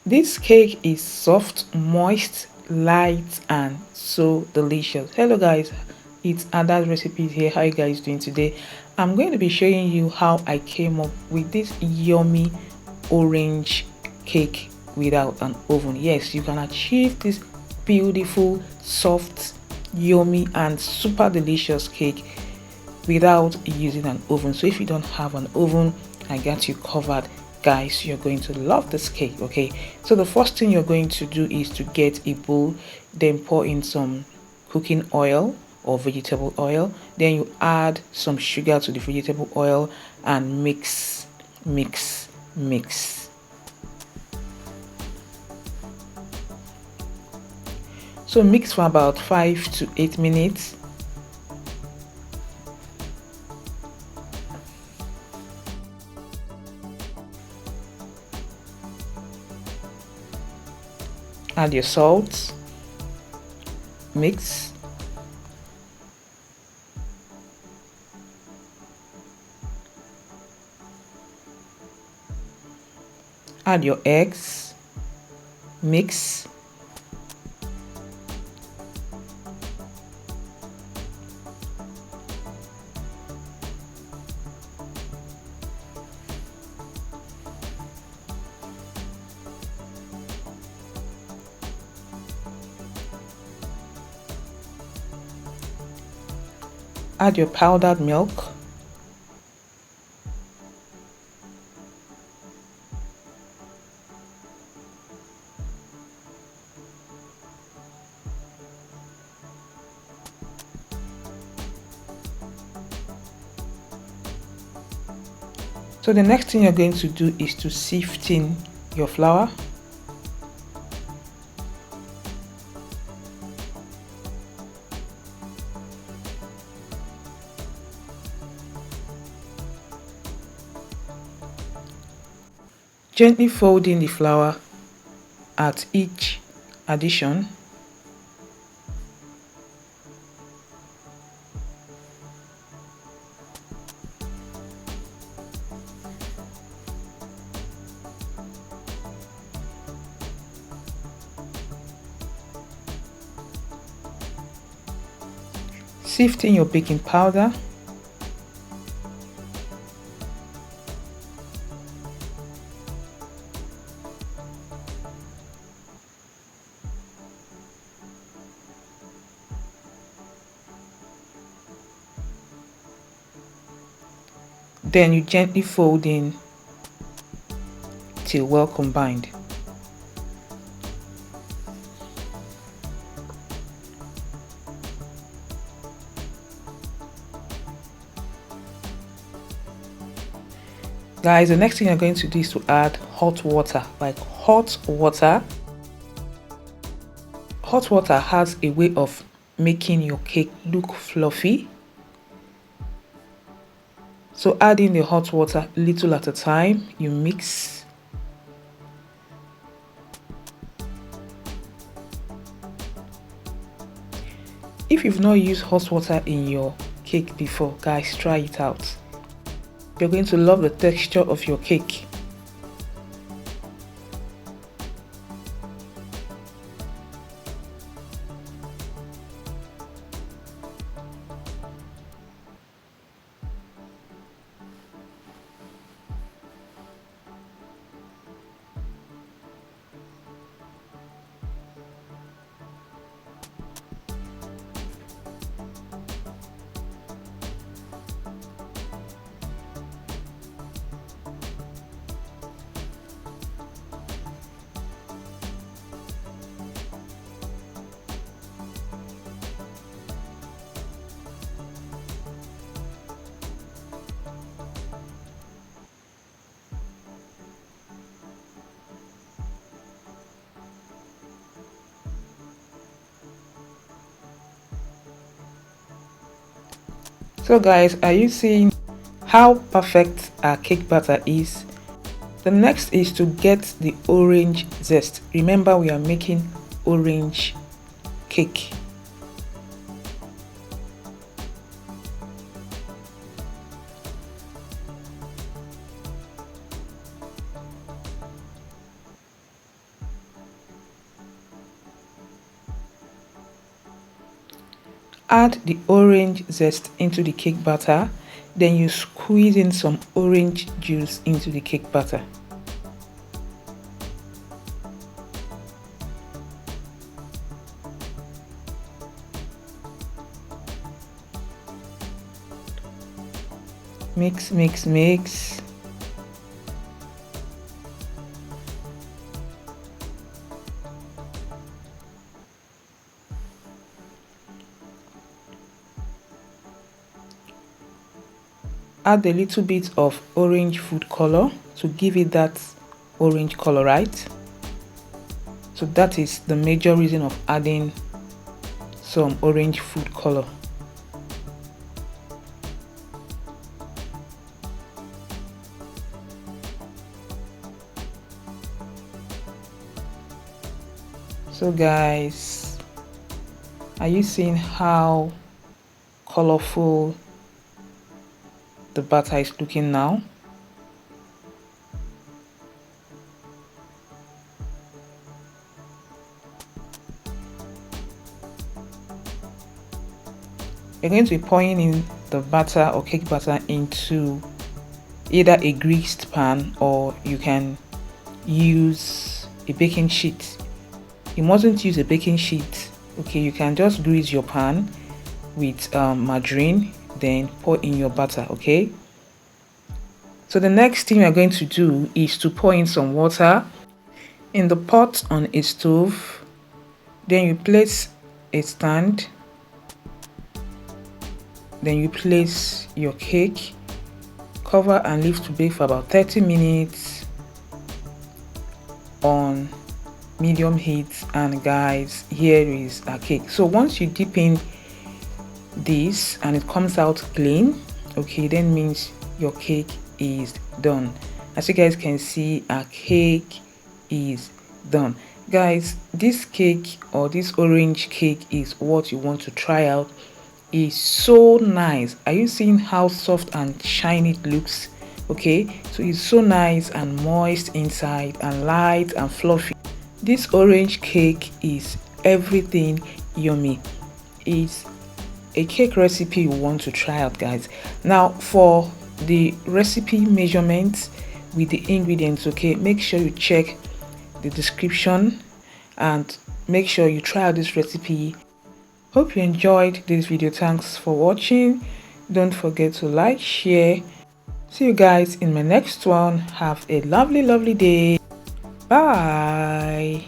This cake is soft, moist, light, and so delicious. Hello guys, it's Ada's Recipes here. How you guys doing today? I'm going to be showing you how I came up with this yummy orange cake without an oven. Yes, you can achieve this beautiful, soft, yummy, and super delicious cake without using an oven. So if you don't have an oven, I got you covered. Guys, you're going to love this cake. Okay, so the first thing you're going to do is to get a bowl, then pour in some cooking oil or vegetable oil, then you add some sugar to the vegetable oil and mix. So mix for about 5 to 8 minutes. Add your salt, mix, add your eggs, mix, add your powdered milk, so the next thing you're going to do is to sift in your flour. Gently fold in the flour at each addition. Sift in your baking powder. Then you gently fold in till well combined. Guys, the next thing you're going to do is to add hot water, like hot water. Hot water has a way of making your cake look fluffy. So add in the hot water little at a time, you mix. If you've not used hot water in your cake before, guys, try it out. You're going to love the texture of your cake. So guys, are you seeing how perfect our cake batter is? The next is to get the orange zest. Remember, we are making orange cake. add the orange zest into the cake batter, then you squeeze in some orange juice into the cake batter. Mix, mix, mix. Add a little bit of orange food color to give it that orange color, right? So that is the major reason of adding some orange food color. So guys, are you seeing how colorful the batter is looking now? You're going to be pouring in the batter or cake batter into either a greased pan, or you can use a baking sheet. You mustn't use a baking sheet. Okay, you can just grease your pan with margarine, then pour in your batter. Okay, so the next thing we are going to do is to pour in some water in the pot on a stove. Then you place a stand, then you place your cake, cover and leave to bake for about 30 minutes on medium heat. And guys, here is our cake. So once you dip in this and it comes out clean, okay, then means your cake is done. As you guys can see, our cake is done. Guys, this cake or this orange cake is what you want to try out. It's so nice. Are you seeing how soft and shiny it looks? Okay, so it's so nice and moist inside and light and fluffy. This orange cake is everything yummy. It's a cake recipe you want to try out, guys. Now for the recipe measurements with the ingredients, okay, make sure you check the description and make sure you try out this recipe. Hope you enjoyed this video. Thanks for watching. Don't forget to like, share. See you guys in my next one. Have a lovely day. Bye.